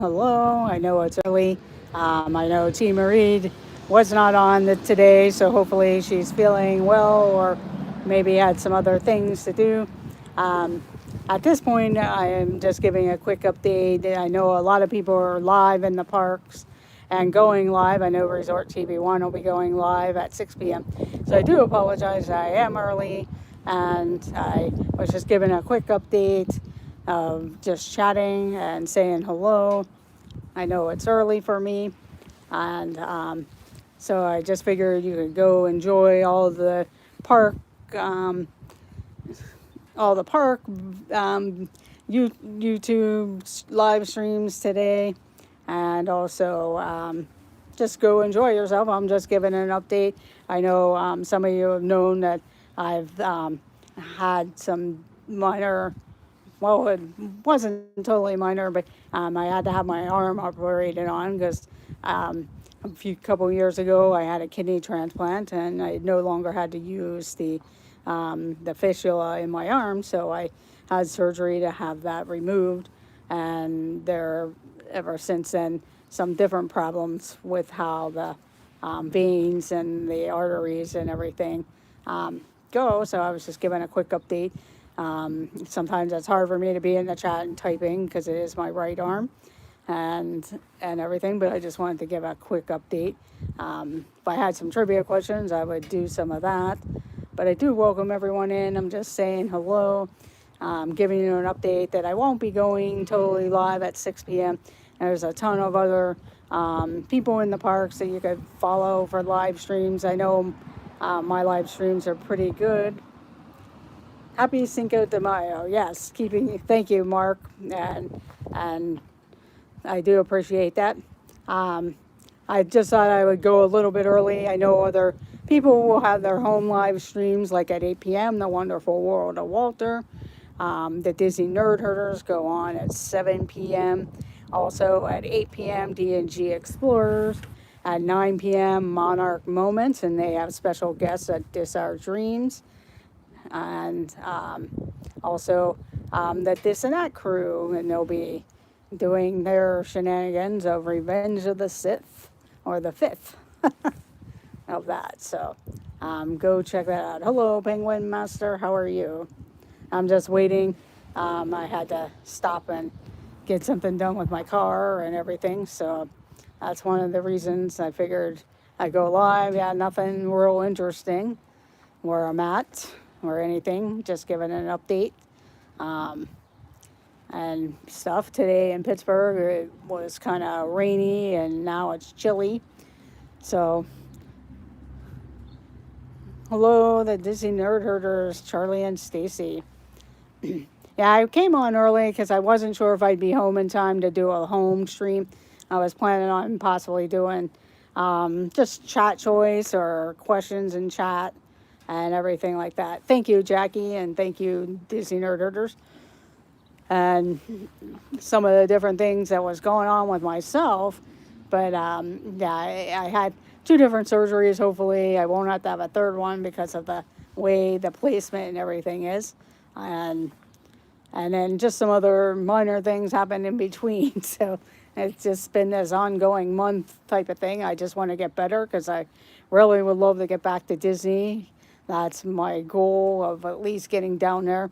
Hello, I know it's early. I know T. Marie was not on today, so hopefully she's feeling well or maybe had some other things to do. Um, at this point, I am just giving a quick update. I know a lot of people are live in the parks and going live. I know Resort TV1 will be going live at 6 p.m. So I do apologize. I am early and I was just giving a quick update of just chatting and saying hello. I know it's early for me, and so I just figured you could go enjoy park, um, all the park YouTube live streams today, and also just go enjoy yourself. I'm just giving an update. I know some of you have known that I've had some minor, well, it wasn't totally minor, but I had to have my arm operated on because a few couple years ago I had a kidney transplant and I no longer had to use the fistula in my arm, so I had surgery to have that removed, and there ever since then some different problems with how the veins and the arteries and everything go. So I was just giving a quick update. Sometimes it's hard for me to be in the chat and typing because it is my right arm and everything, but I just wanted to give a quick update. If I had some trivia questions, I would do some of that. But I do welcome everyone in. I'm just saying hello, giving you an update that I won't be going totally live at 6 p.m. There's a ton of other people in the parks that you could follow for live streams. I know my live streams are pretty good. Happy Cinco de Mayo. Yes, thank you, Mark, and I do appreciate that. Um, I just thought I would go a little bit early. I know other people will have their home live streams, like at 8 p.m. The Wonderful World of Walter. The Disney Nerd Herders go on at 7 p.m. Also at 8 p.m. D&G Explorers. At 9 p.m. Monarch Moments, and they have special guests at Dis Our Dreams. And also the This and That crew, and they'll be doing their shenanigans of Revenge of the Sith, or the fifth of that. So go check that out. Hello, Penguin Master. How are you? I'm just waiting. I had to stop and get something done with my car and everything. So that's one of the reasons I figured I'd go live. Yeah, nothing real interesting where I'm at or anything. Just giving an update. And stuff. Today in Pittsburgh, it was kind of rainy and now it's chilly. So, hello, the Disney Nerd Herders, Charlie and Stacy. Yeah, I came on early because I wasn't sure if I'd be home in time to do a home stream. I was planning on possibly doing just chat choice or questions in chat and everything like that. Thank you, Jackie, and thank you, Disney Nerd Herders. And some of the different things that was going on with myself. But yeah, I had two different surgeries. Hopefully, I won't have to have a third one because of the way the placement and everything is. And then just some other minor things happened in between. So it's just been this ongoing month type of thing. I just want to get better because I really would love to get back to Disney. That's my goal of at least getting down there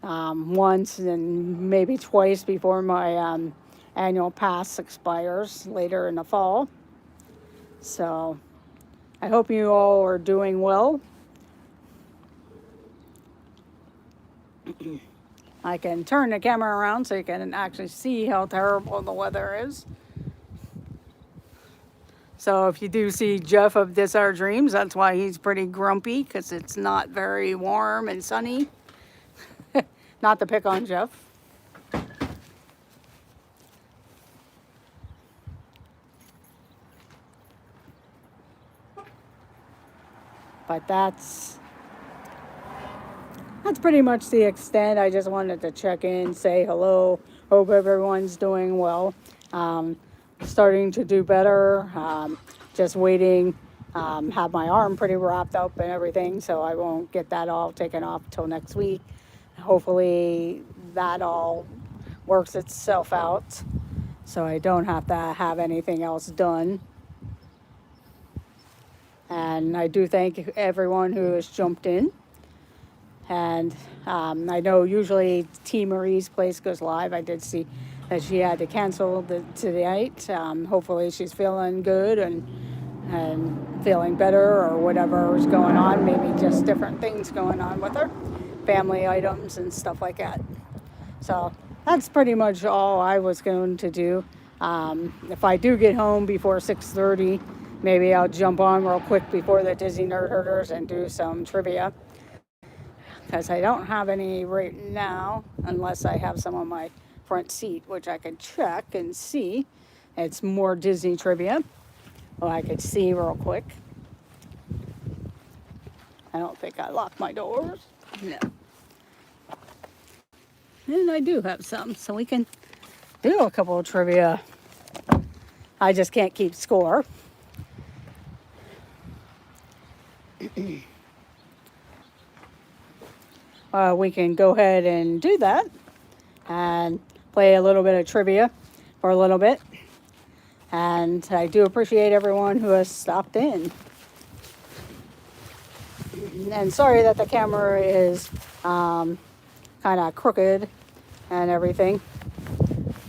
once and maybe twice before my annual pass expires later in the fall. So I hope you all are doing well. I can turn the camera around so you can actually see how terrible the weather is. So if you do see Jeff of This Our Dreams, that's why he's pretty grumpy, because it's not very warm and sunny. Not to pick on Jeff. But that's pretty much the extent. I just wanted to check in, say hello. Hope everyone's doing well. Starting to do better. Just waiting. Have my arm pretty wrapped up and everything, so I won't get that all taken off till next week. Hopefully that all works itself out. so I don't have to have anything else done. And I do thank everyone who has jumped in. And I know usually T. Marie's place goes live. I did see that she had to cancel tonight. Hopefully she's feeling good and feeling better, or whatever is going on. Maybe just different things going on with her, family items and stuff like that. So that's pretty much all I was going to do. If I do get home before 6:30, maybe I'll jump on real quick before the Disney Nerd Herders and do some trivia, because I don't have any right now unless I have some on my front seat, which I could check and see. It's more Disney trivia. Well, I could see real quick. I don't think I locked my doors. No. And I do have some, so we can do a couple of trivia. I just can't keep score. We can go ahead and do that and play a little bit of trivia for a little bit. And I do appreciate everyone who has stopped in. And sorry that the camera is kind of crooked and everything.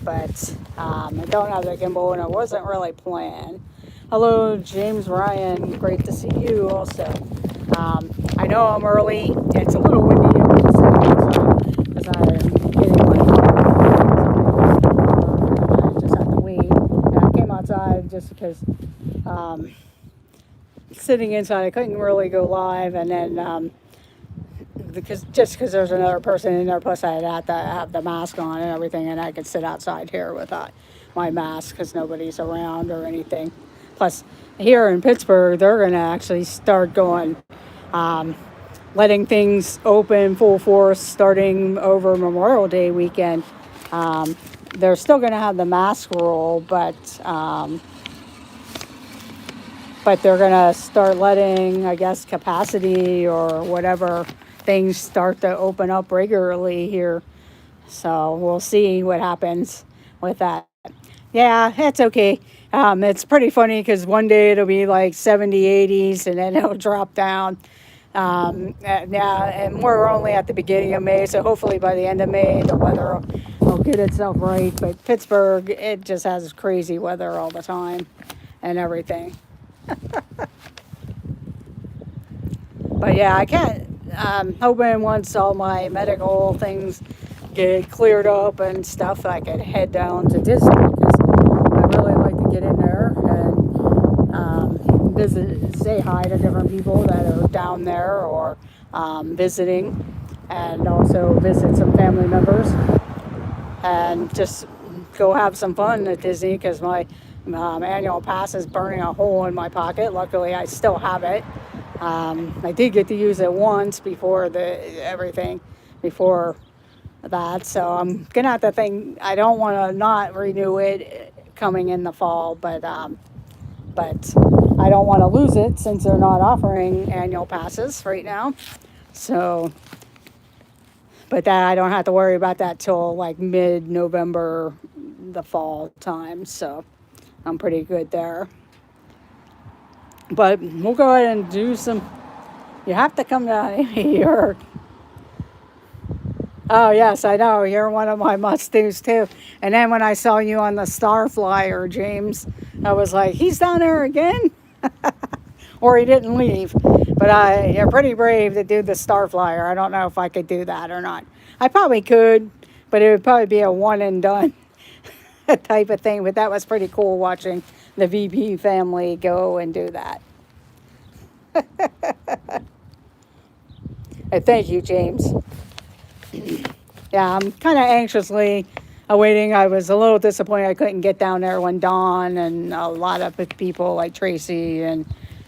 But I don't have the gimbal, and it wasn't really planned. Hello, James Ryan. Great to see you also. I know I'm early. It's a little windy because I'm getting my car. I just have to wait. And I came outside just because sitting inside, I couldn't really go live, and then because there's another person in there, plus I'd have to have the mask on and everything, and I could sit outside here without my mask because nobody's around or anything. Plus, here in Pittsburgh, they're going to actually start going, letting things open full force starting over Memorial Day weekend. They're still going to have the mask rule, but they're going to start letting, I guess, capacity or whatever things start to open up regularly here. So we'll see what happens with that. Yeah, it's okay. It's pretty funny because one day it'll be like 70, 80s, and then it'll drop down. And we're only at the beginning of May, so hopefully by the end of May, the weather will get itself right. But Pittsburgh, it just has crazy weather all the time and everything. But yeah, I can't. Hoping once all my medical things get cleared up and stuff, I could head down to Disney, because I really like to get in there and visit, say hi to different people that are down there, or visiting, and also visit some family members and just go have some fun at Disney, because my annual pass is burning a hole in my pocket. Luckily, I still have it. I did get to use it once before before that, so I'm gonna have to think. I don't want to not renew it coming in the fall, but I don't want to lose it since they're not offering annual passes right now. So, but that I don't have to worry about that till like mid-November, the fall time. So I'm pretty good there. But we'll go ahead and do some. You have to come down here. Oh, yes, I know. You're one of my must-dos, too. And then when I saw you on the Star Flyer, James, I was like, he's down there again? Or he didn't leave. But you're pretty brave to do the Star Flyer. I don't know if I could do that or not. I probably could, but it would probably be a one and done type of thing. But that was pretty cool watching the VP family go and do that. Thank you, James. Yeah, I'm kind of anxiously awaiting. I was a little disappointed I couldn't get down there when Dawn and a lot of people like Tracy and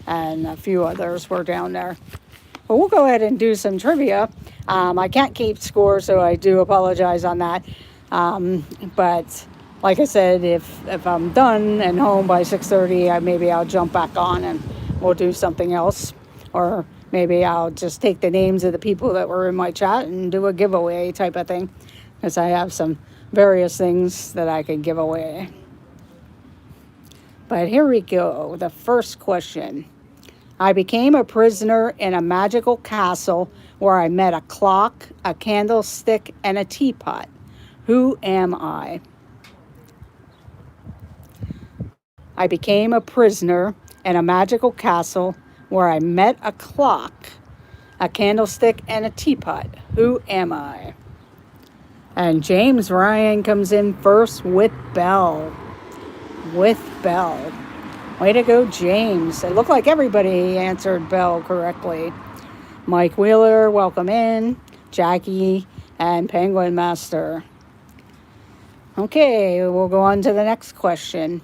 a few others were down there. But we'll go ahead and do some trivia. I can't keep score, so I do apologize on that. But like I said, if I'm done and home by 6:30, maybe I'll jump back on and we'll do something else. Or maybe I'll just take the names of the people that were in my chat and do a giveaway type of thing, because I have some various things that I could give away. But here we go. The first question. I became a prisoner in a magical castle where I met a clock, a candlestick, and a teapot. Who am I? I became a prisoner in a magical castle where I met a clock, a candlestick, and a teapot. Who am I? And James Ryan comes in first with Belle. With Belle. Way to go, James. It looked like everybody answered Belle correctly. Mike Wheeler, welcome in. Jackie and Penguin Master. Okay, we'll go on to the next question.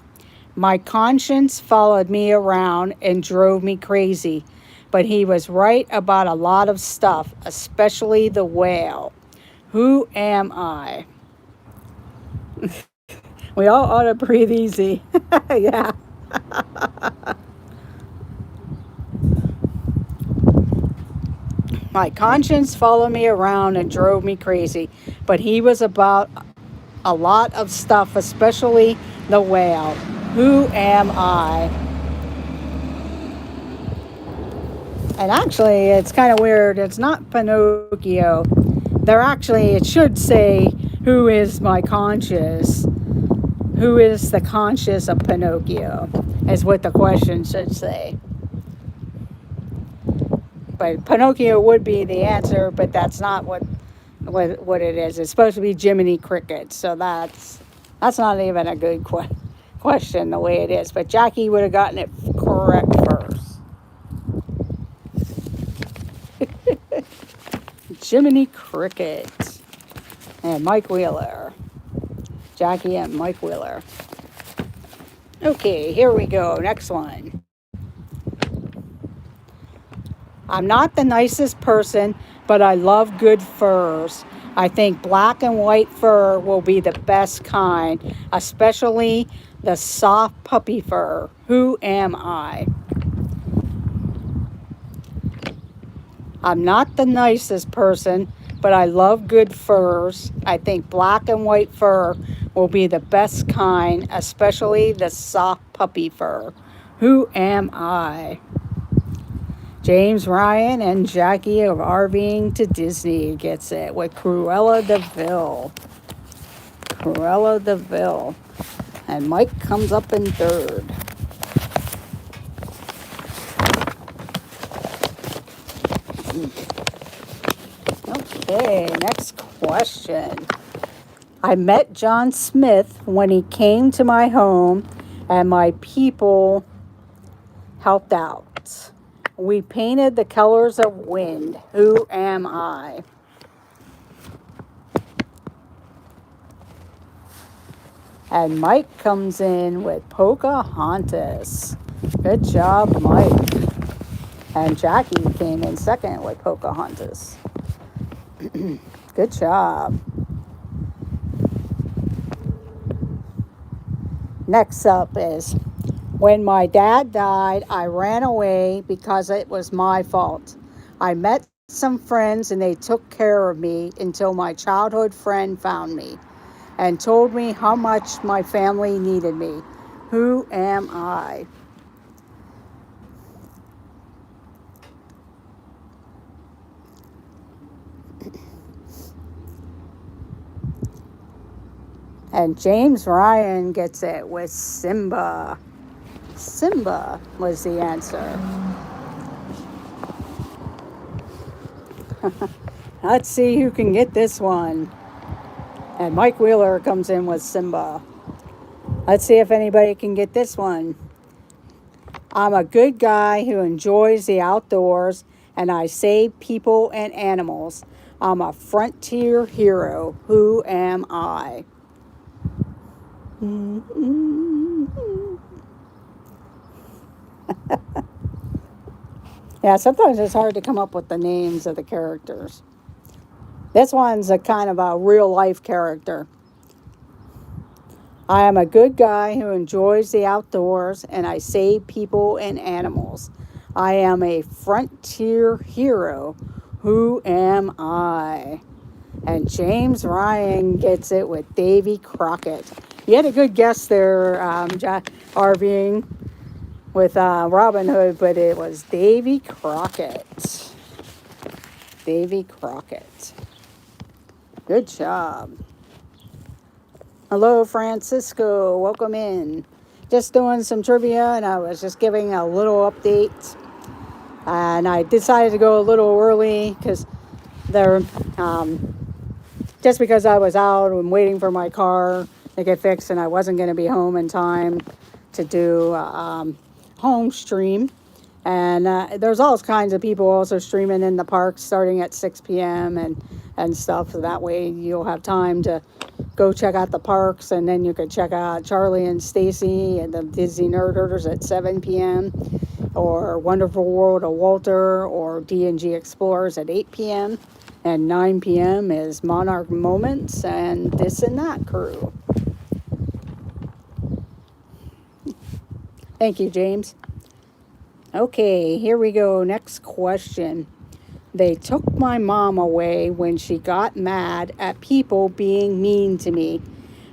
My conscience followed me around and drove me crazy, but he was right about a lot of stuff, especially the whale. Who am I? We all ought to breathe easy. Yeah. My conscience followed me around and drove me crazy, but he was about a lot of stuff, especially the whale. Who am I? And actually, it's kind of weird. It's not Pinocchio. It should say, who is my conscience? Who is the conscience of Pinocchio? Is what the question should say. But Pinocchio would be the answer, but that's not what it is. It's supposed to be Jiminy Cricket, so that's not even a good question the way it is. But Jackie would have gotten it correct first. Jiminy Cricket and Mike Wheeler. Jackie and Mike Wheeler. Okay, here we go. Next one. I'm not the nicest person, but I love good furs. I think black and white fur will be the best kind, especially the soft puppy fur. Who am I? I'm not the nicest person, but I love good furs. I think black and white fur will be the best kind, especially the soft puppy fur. Who am I? James Ryan and Jackie of RVing to Disney gets it with Cruella de Vil. Cruella de Vil. And Mike comes up in third. Okay, next question. I met John Smith when he came to my home and my people helped out. We painted the colors of wind. Who am I? And Mike comes in with Pocahontas. Good job, Mike. And Jackie came in second with Pocahontas. Good job. Next up is, when my dad died, I ran away because it was my fault. I met some friends and they took care of me until my childhood friend found me and told me how much my family needed me. Who am I? And James Ryan gets it with Simba. Simba was the answer. Let's see who can get this one. And Mike Wheeler comes in with Simba. Let's see if anybody can get this one. I'm a good guy who enjoys the outdoors and I save people and animals. I'm a frontier hero. Who am I? Yeah, sometimes it's hard to come up with the names of the characters. This one's a kind of a real life character. I am a good guy who enjoys the outdoors and I save people and animals. I am a frontier hero. Who am I? And James Ryan gets it with Davy Crockett. You had a good guess there, RVing with Robin Hood, but it was Davy Crockett. Davy Crockett. Good job. Hello, Francisco. Welcome in. Just doing some trivia, and I was just giving a little update. And I decided to go a little early because they're just because I was out and waiting for my car to get fixed, and I wasn't going to be home in time to do home stream. And there's all kinds of people also streaming in the parks starting at 6 p.m. and stuff. So that way you'll have time to go check out the parks, and then you could check out Charlie and Stacy and the Disney Nerd Herders at 7 p.m. or Wonderful World of Walter or D&G Explorers at 8 p.m. And 9 p.m. is Monarch Moments and This and That crew. Thank you, James. Okay, here we go. Next question. They took my mom away when she got mad at people being mean to me.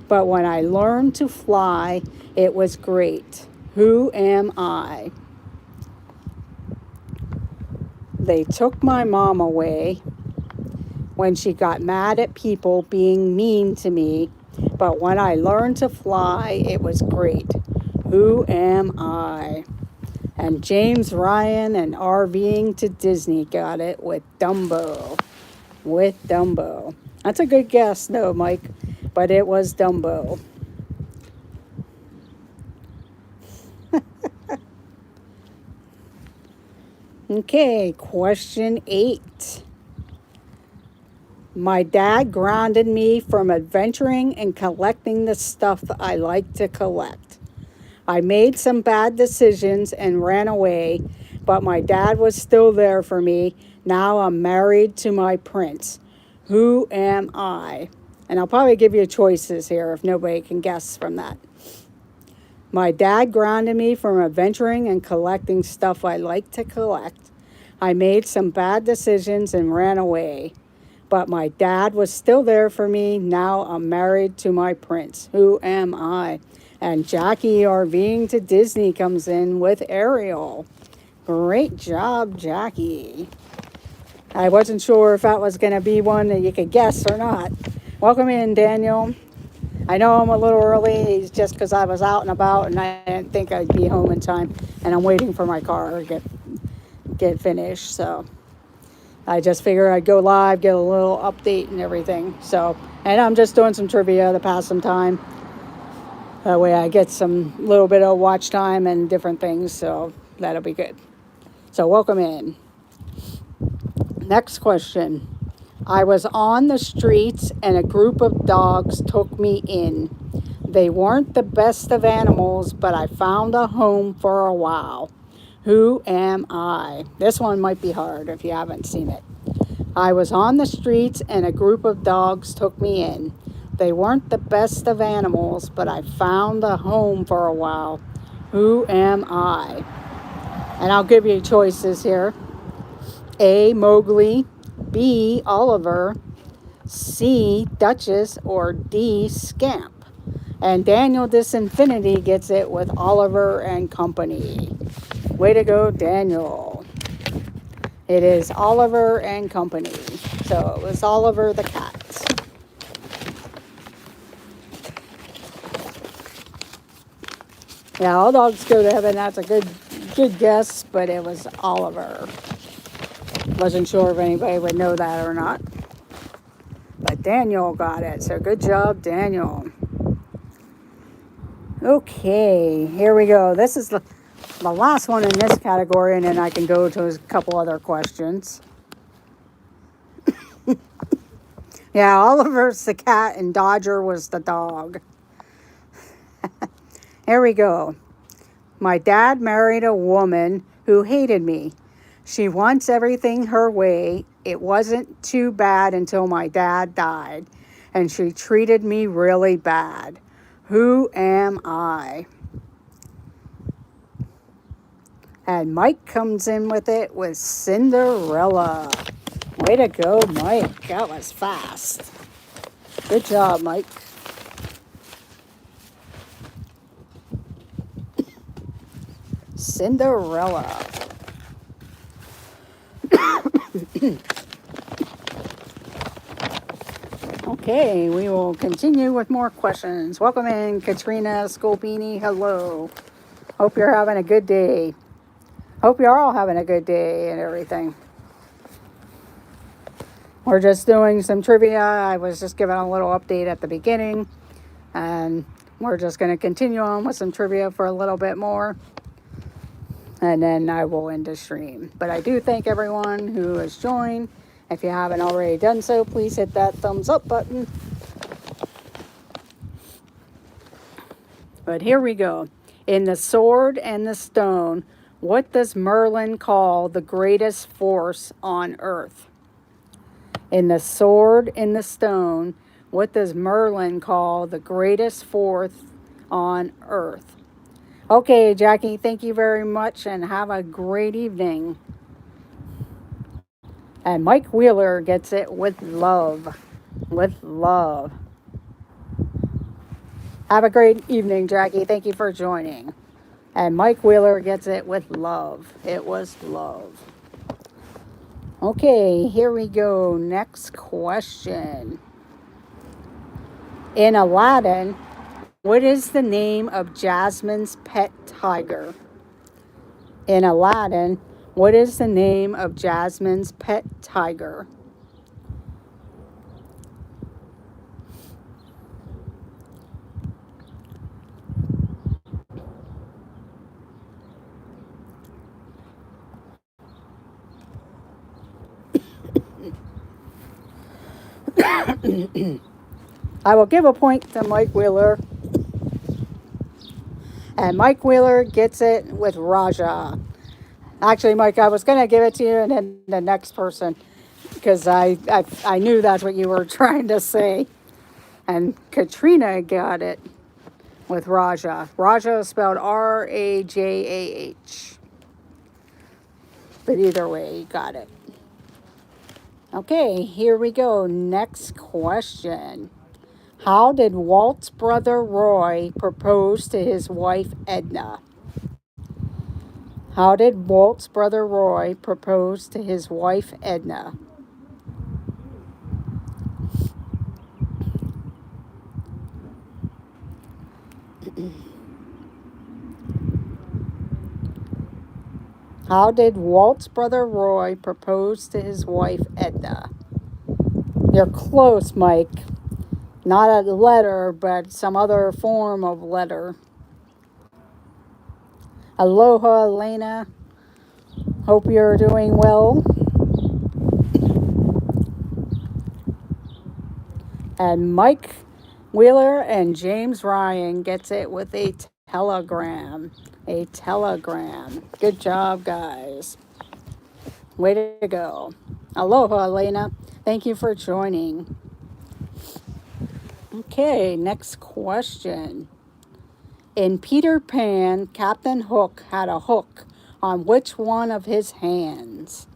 But when I learned to fly, it was great. Who am I? They took my mom away when she got mad at people being mean to me. But when I learned to fly, it was great. Who am I? And James Ryan and RVing to Disney got it with Dumbo. With Dumbo. That's a good guess, though, Mike. But it was Dumbo. Okay, question 8. My dad grounded me from adventuring and collecting the stuff I like to collect. I made some bad decisions and ran away, but my dad was still there for me. Now I'm married to my prince. Who am I? And I'll probably give you choices here if nobody can guess from that. My dad grounded me from adventuring and collecting stuff I like to collect. I made some bad decisions and ran away, but my dad was still there for me. Now I'm married to my prince. Who am I? And Jackie RVing to Disney comes in with Ariel. Great job, Jackie. I wasn't sure if that was going to be one that you could guess or not. Welcome in, Daniel. I know I'm a little early just because I was out and about and I didn't think I'd be home in time. And I'm waiting for my car to get finished. So I just figured I'd go live, get a little update and everything. So, and I'm just doing some trivia to pass some time. That way I get some little bit of watch time and different things, so that'll be good. So welcome in. Next question. I was on the streets and a group of dogs took me in. They weren't the best of animals, but I found a home for a while. Who am I? This one might be hard if you haven't seen it. I was on the streets and a group of dogs took me in. They weren't the best of animals, but I found a home for a while. Who am I? And I'll give you choices here. A, Mowgli. B, Oliver. C, Duchess. Or D, Scamp. And Daniel Disinfinity gets it with Oliver and Company. Way to go, Daniel. It is Oliver and Company. So it was Oliver the cat. Yeah, all dogs go to heaven. That's a good guess, but it was Oliver. Wasn't sure if anybody would know that or not. But Daniel got it, so good job, Daniel. Okay, here we go. This is the last one in this category, and then I can go to a couple other questions. Yeah, Oliver's the cat, and Dodger was the dog. Here we go. My dad married a woman who hated me. She wants everything her way. It wasn't too bad until my dad died, and she treated me really bad. Who am I? And Mike comes in with it with Cinderella. Way to go, Mike. That was fast. Good job, Mike. Cinderella. Okay, we will continue with more questions. Welcome in, Katrina Scopini. Hello. Hope you're having a good day. Hope you're all having a good day and everything. We're just doing some trivia. I was just giving a little update at the beginning, and we're just going to continue on with some trivia for a little bit more, and then I will end the stream. But I do thank everyone who has joined. If you haven't already done so, please hit that thumbs up button. But here we go. In The Sword and the Stone, what does Merlin call the greatest force on earth? In The Sword and the Stone, what does Merlin call the greatest force on earth? Okay, Jackie, thank you very much and have a great evening. And Mike Wheeler gets it with love. With love. Have a great evening, Jackie. Thank you for joining. And Mike Wheeler gets it with love. It was love. Okay, here we go. Next question. In Aladdin, what is the name of Jasmine's pet tiger? In Aladdin, what is the name of Jasmine's pet tiger? I will give a point to Mike Wheeler. And Mike Wheeler gets it with Raja. Actually, Mike, I was going to give it to you and then the next person because I knew that's what you were trying to say. And Katrina got it with Raja. Raja is spelled Rajah. But either way, you got it. Okay, here we go. Next question. How did Walt's brother Roy propose to his wife Edna? How did Walt's brother Roy propose to his wife Edna? How did Walt's brother Roy propose to his wife Edna? You're close, Mike. Not a letter, but some other form of letter. Aloha, Elena. Hope you're doing well. And Mike Wheeler and James Ryan gets it with a telegram. A telegram. Good job, guys. Way to go. Aloha, Elena. Thank you for joining. Okay, next question. In Peter Pan, Captain Hook had a hook on which one of his hands?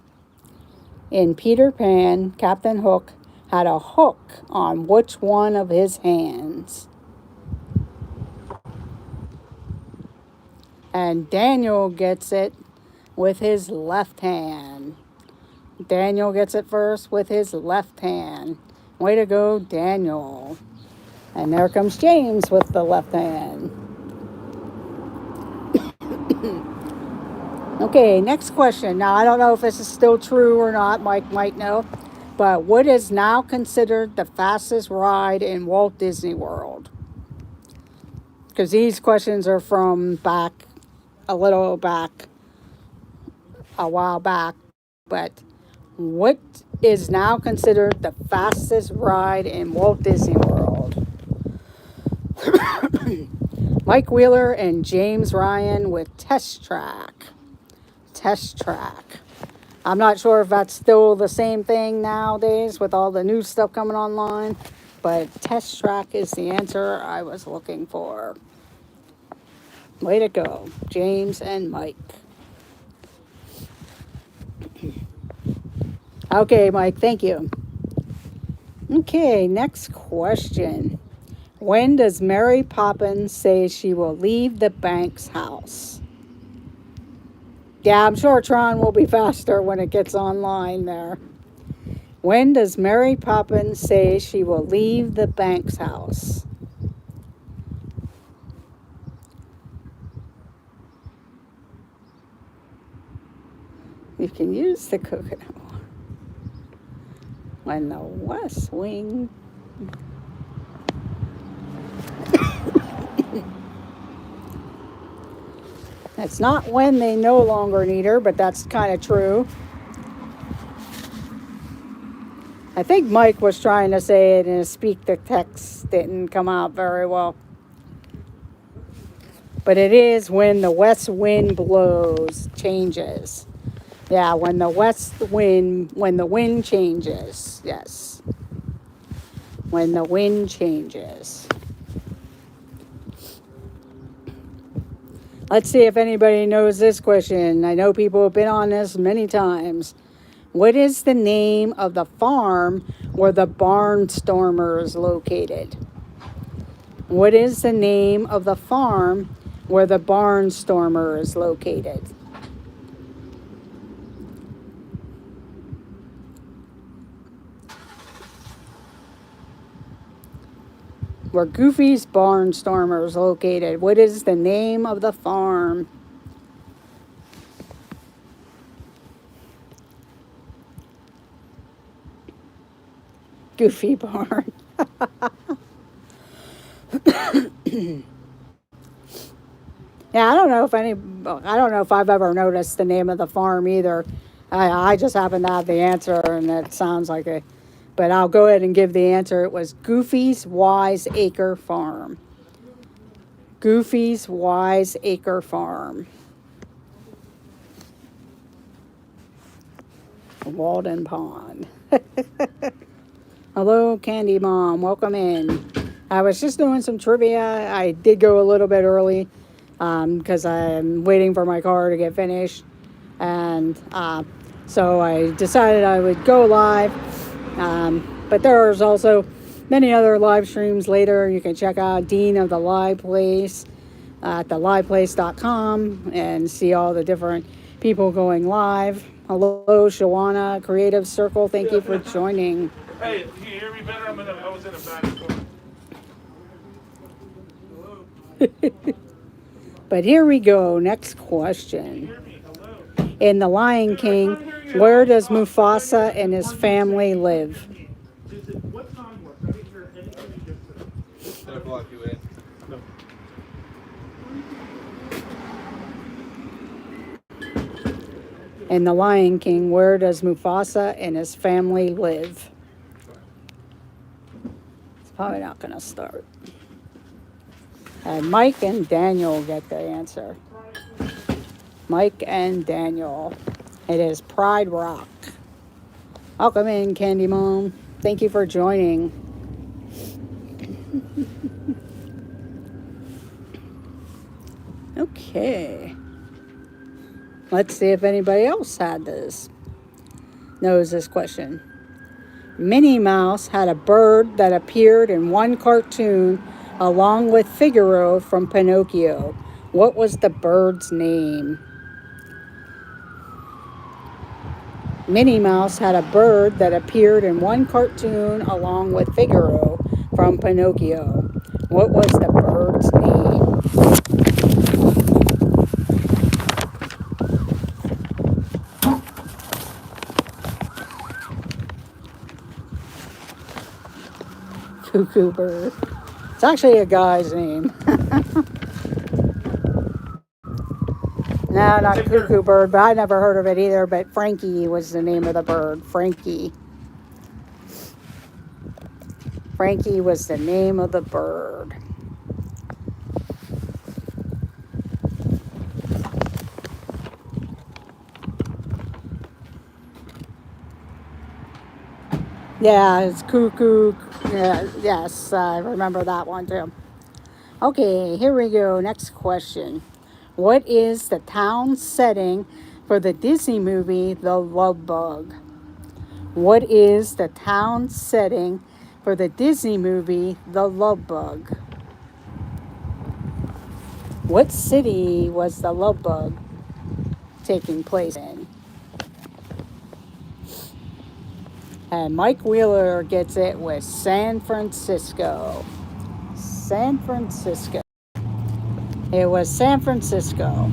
In Peter Pan, Captain Hook had a hook on which one of his hands? And Daniel gets it with his left hand. Daniel gets it first with his left hand. Way to go, Daniel. And there comes James with the left hand. Okay, next question. Now, I don't know if this is still true or not. Mike might know. But what is now considered the fastest ride in Walt Disney World? Because these questions are from back, a while back. But what is now considered the fastest ride in Walt Disney World? Mike Wheeler and James Ryan with Test Track. Test Track. I'm not sure if that's still the same thing nowadays with all the new stuff coming online, but Test Track is the answer I was looking for. Way to go, James and Mike. Okay, Mike, thank you. Okay, next question. When does Mary Poppins say she will leave the Banks house? Yeah, I'm sure Tron will be faster when it gets online there. When does Mary Poppins say she will leave the Banks house? You can use the coconut when the West Wing. It's not when they no longer need her, but that's kind of true. I think Mike was trying to say it and speak the text didn't come out very well. But it is when the west wind blows, changes. Yeah, when the wind changes. Yes. When the wind changes. Let's see if anybody knows this question. I know people have been on this many times. What is the name of the farm where the Barnstormer is located? What is the name of the farm where the Barnstormer is located? Where Goofy's Barnstormer is located. What is the name of the farm? Goofy Barn. Yeah, I don't know if I've ever noticed the name of the farm either. I just happen to have the answer, and it sounds like it. But I'll go ahead and give the answer. It was Goofy's Wise Acre Farm. Goofy's Wise Acre Farm. Walden Pond. Hello, Candy Mom. Welcome in. I was just doing some trivia. I did go a little bit early because I'm waiting for my car to get finished. And so I decided I would go live. But there's also many other live streams later. You can check out Dean of the Live Place at theliveplace.com and see all the different people going live. Hello, Shawana, Creative Circle. Thank you for joining. Hey, can you hear me better? I was in a bad spot. But here we go. Next question. In The Lion King, where does Mufasa and his family live? What time was? I didn't hear anything you just said. Did I block you in? No. In The Lion King, where does Mufasa and his family live? It's probably not going to start. And Mike and Daniel get the answer. Mike and Daniel. It is Pride Rock. Welcome in, Candy Mom. Thank you for joining. Okay. Let's see if anybody else knows this question. Minnie Mouse had a bird that appeared in one cartoon along with Figaro from Pinocchio. What was the bird's name? Minnie Mouse had a bird that appeared in one cartoon along with Figaro from Pinocchio. What was the bird's name? Cuckoo bird. It's actually a guy's name. No, not cuckoo bird, but I never heard of it either. But Frankie was the name of the bird. Frankie. Frankie was the name of the bird. Yeah, it's cuckoo. Yeah, yes, I remember that one too. Okay, here we go. Next question. What is the town setting for the Disney movie The Love Bug? What is the town setting for the Disney movie The Love Bug? What city was the Love Bug taking place in. And Mike Wheeler gets it with San Francisco. San Francisco. It was San Francisco.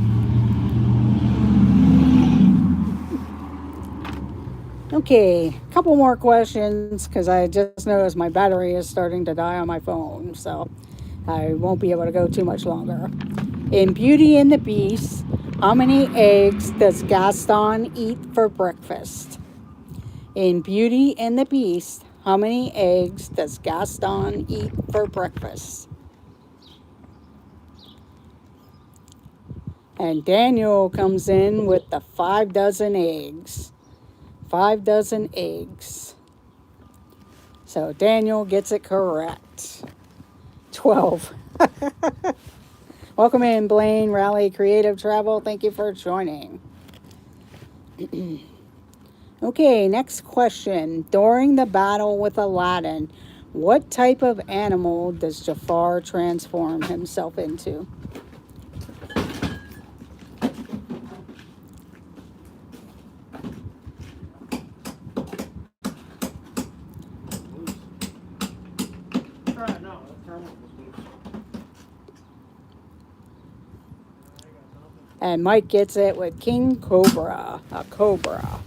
Okay, a couple more questions because I just noticed my battery is starting to die on my phone, so I won't be able to go too much longer. In Beauty and the Beast, how many eggs does Gaston eat for breakfast? In Beauty and the Beast, how many eggs does Gaston eat for breakfast? And Daniel comes in with the 5 dozen eggs. 5 dozen eggs. So Daniel gets it correct. 12. Welcome in, Blaine, Rally, Creative Travel. Thank you for joining. Okay, next question. During the battle with Aladdin, what type of animal does Jafar transform himself into? Try it now. That terminal was loose. And Mike gets it with King Cobra, a cobra.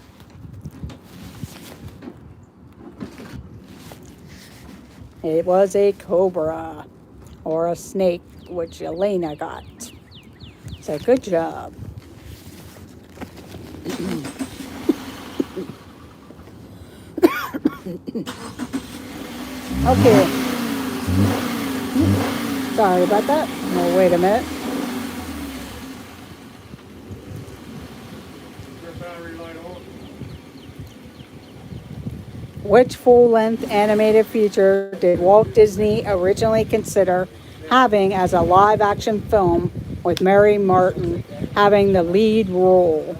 It was a cobra or a snake, which Elena got. So good job. Okay. Sorry about that. Oh, wait a minute. Your battery light on. Which full-length animated feature did Walt Disney originally consider having as a live-action film with Mary Martin having the lead role?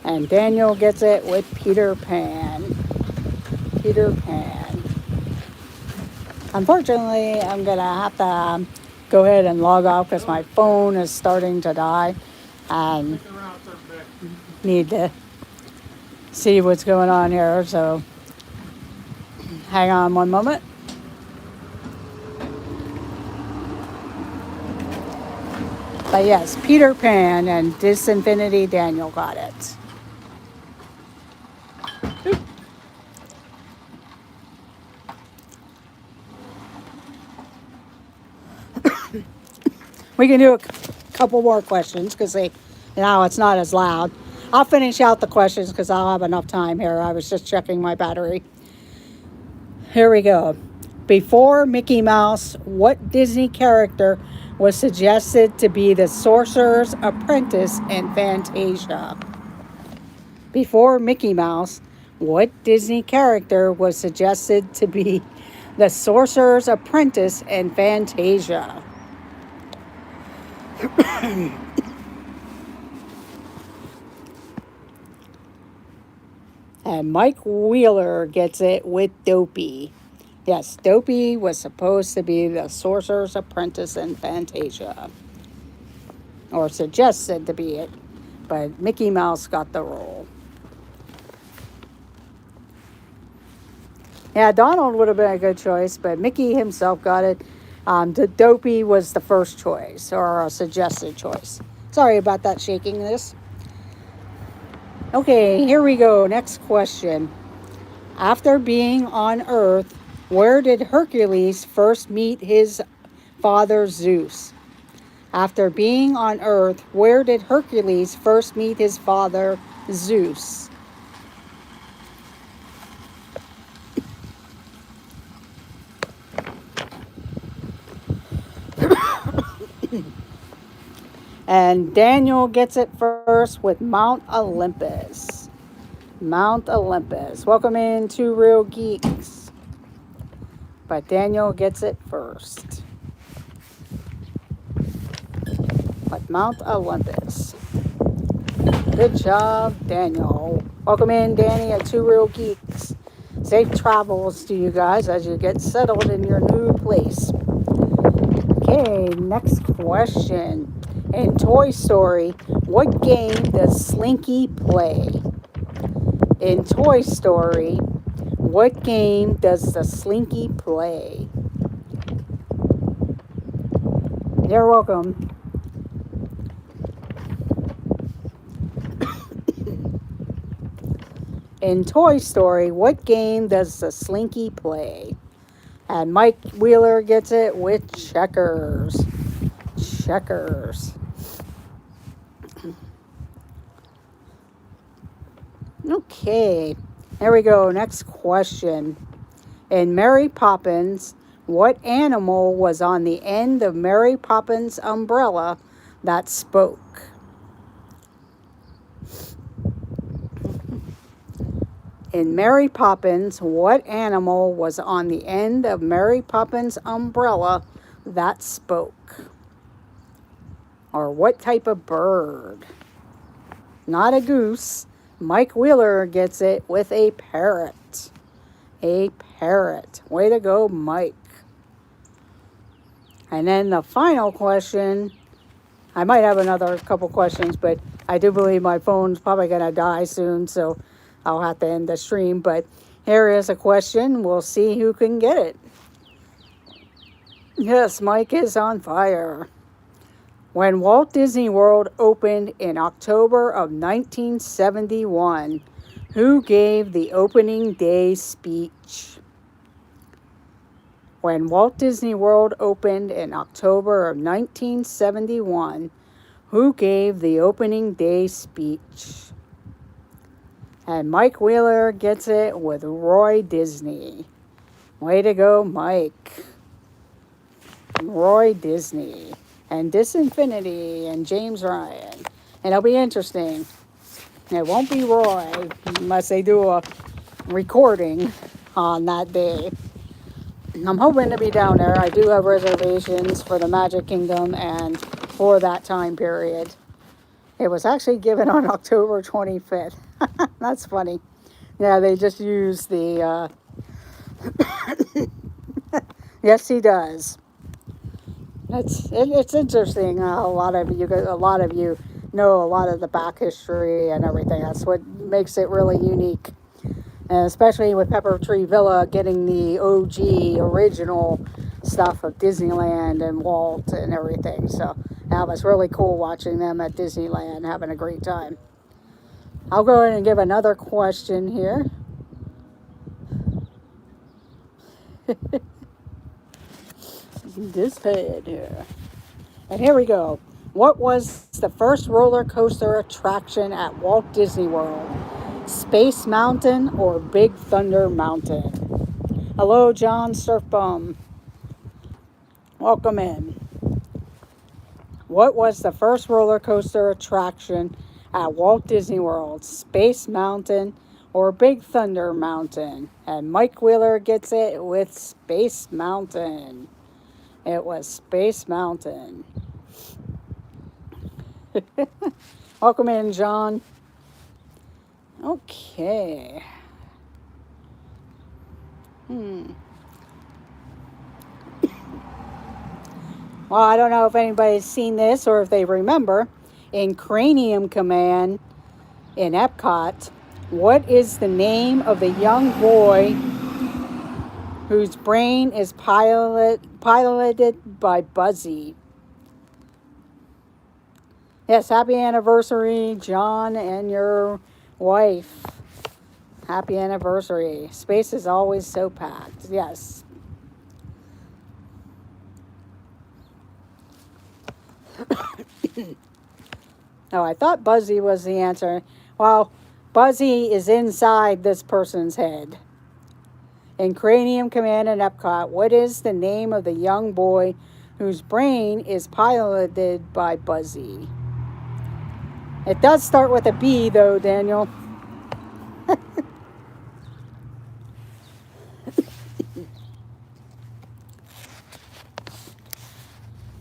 And Daniel gets it with Peter Pan. Peter Pan. Unfortunately, I'm going to have to go ahead and log off because my phone is starting to die. And Stick around, sir, back. need to see what's going on here. So hang on one moment. But yes, Peter Pan and Disinfinity Daniel got it. We can do a couple more questions because now it's not as loud. I'll finish out the questions because I'll have enough time here. I was just checking my battery. Here we go. Before Mickey Mouse, what Disney character was suggested to be the Sorcerer's Apprentice in Fantasia? Before Mickey Mouse, what Disney character was suggested to be the Sorcerer's Apprentice in Fantasia? And Mike Wheeler gets it with Dopey. Yes, Dopey was supposed to be the Sorcerer's Apprentice in Fantasia. Or suggested to be it. But Mickey Mouse got the role. Yeah, Donald would have been a good choice, but Mickey himself got it. Dopey was the first choice, or a suggested choice. Sorry about that shakiness. Okay, here we go. Next question. After being on Earth, where did Hercules first meet his father Zeus? After being on Earth, where did Hercules first meet his father Zeus? And Daniel gets it first with Mount Olympus. Mount Olympus. Welcome in, Two Real Geeks. But Daniel gets it first. But Mount Olympus. Good job, Daniel. Welcome in, Danny, at Two Real Geeks. Safe travels to you guys as you get settled in your new place. Okay, next question. In Toy Story, what game does Slinky play? In Toy Story, what game does the Slinky play? You're welcome. In Toy Story, what game does the Slinky play? And Mike Wheeler gets it with checkers. Checkers. Okay, here we go. Next question. In Mary Poppins, what animal was on the end of Mary Poppins' umbrella that spoke? In Mary Poppins, what animal was on the end of Mary Poppins' umbrella that spoke? Or what type of bird? Not a goose. Mike Wheeler gets it with a parrot. A parrot. Way to go, Mike. And then the final question. I might have another couple questions, but I do believe my phone's probably going to die soon, so I'll have to end the stream. But here is a question. We'll see who can get it. Yes, Mike is on fire. When Walt Disney World opened in October of 1971, who gave the opening day speech? When Walt Disney World opened in October of 1971, who gave the opening day speech? And Mike Wheeler gets it with Roy Disney. Way to go, Mike. Roy Disney. And Disinfinity and James Ryan. And it'll be interesting. It won't be Roy unless they do a recording on that day. I'm hoping to be down there. I do have reservations for the Magic Kingdom and for that time period. It was actually given on October 25th. That's funny. Yeah, they just use the... Yes, he does. It's interesting. A lot of you know a lot of the back history and everything. That's what makes it really unique, and especially with Pepper Tree Villa getting the OG original stuff of Disneyland and Walt and everything. So that was really cool watching them at Disneyland, having a great time. I'll go ahead and give another question here. This pad here. And here we go. What was the first roller coaster attraction at Walt Disney World? Space Mountain or Big Thunder Mountain? Hello, John Surfbum. Welcome in. What was the first roller coaster attraction at Walt Disney World? Space Mountain or Big Thunder Mountain? And Mike Wheeler gets it with Space Mountain. It was Space Mountain. Welcome in, John. Okay. Well, I don't know if anybody's seen this or if they remember. In Cranium Command in Epcot, what is the name of the young boy whose brain is piloted by Buzzy? Yes, happy anniversary, John and your wife. Happy anniversary. Space is always so packed. Yes. Oh, I thought Buzzy was the answer. Well, Buzzy is inside this person's head. In Cranium Command in Epcot, what is the name of the young boy whose brain is piloted by Buzzy? It does start with a B, though, Daniel.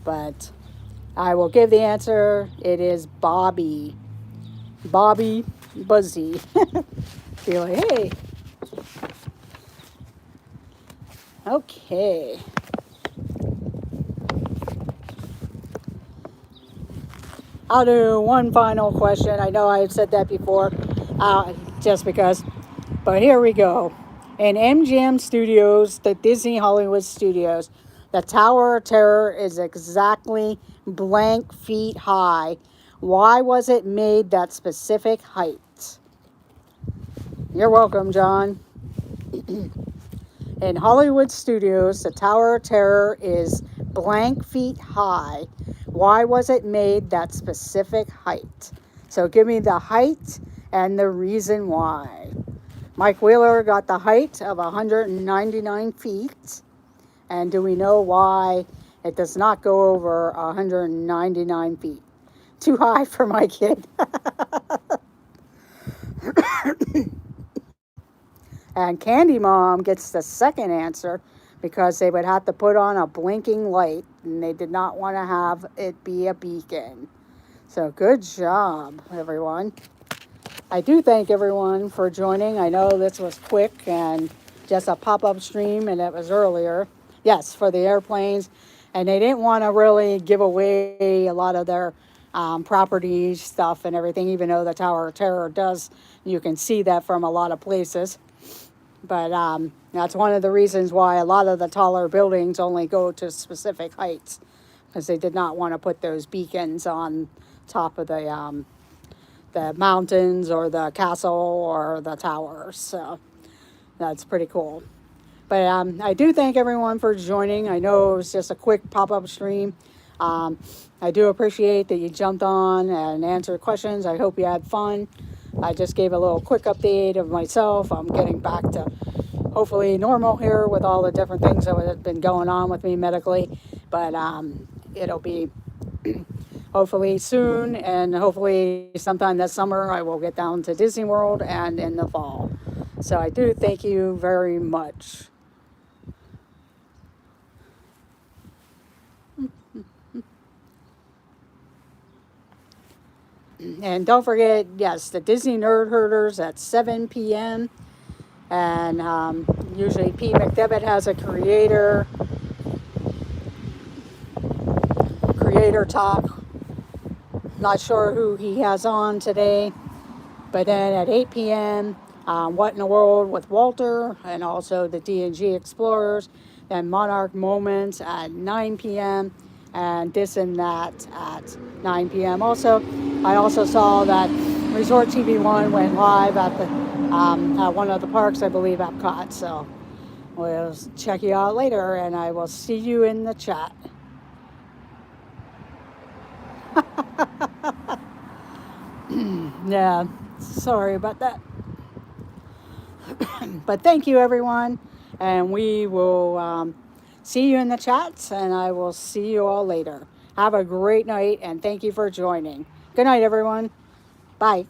But I will give the answer. It is Bobby. Bobby Buzzy. Be like, hey, okay. I'll do one final question. I know I had said that before, just because, but here we go. In MGM Studios, the Disney Hollywood Studios, the Tower of Terror is exactly blank feet high. Why was it made that specific height? You're welcome, John. In Hollywood Studios, the Tower of Terror is blank feet high. Why was it made that specific height? So give me the height and the reason why. Mike Wheeler got the height of 199 feet. And do we know why it does not go over 199 feet? Too high for my kid. And Candy Mom gets the second answer because they would have to put on a blinking light and they did not want to have it be a beacon. So good job, everyone. I do thank everyone for joining. I know this was quick and just a pop-up stream and it was earlier. Yes, for the airplanes. And they didn't want to really give away a lot of their property stuff and everything, even though the Tower of Terror does. You can see that from a lot of places. But that's one of the reasons why a lot of the taller buildings only go to specific heights, because they did not want to put those beacons on top of the mountains or the castle or the towers. So that's pretty cool. But I do thank everyone for joining. I know it was just a quick pop-up stream. I do appreciate that you jumped on and answered questions. I hope you had fun. I just gave a little quick update of myself. I'm getting back to hopefully normal here with all the different things that have been going on with me medically. But it'll be hopefully soon, and hopefully sometime this summer I will get down to Disney World and in the fall. So I do thank you very much. And don't forget, yes, the Disney Nerd Herders at 7 p.m. And usually Pete McDevitt has a creator talk. Not sure who he has on today. But then at 8 p.m., What in the World with Walter, and also the D&G Explorers. Then Monarch Moments at 9 p.m. and This and That at 9 p.m. Also, I also saw that Resort TV1 went live at one of the parks, I believe, Epcot. So we'll check you out later, and I will see you in the chat. Yeah, sorry about that. But thank you, everyone, and we will see you in the chats, and I will see you all later. Have a great night, and thank you for joining. Good night, everyone. Bye.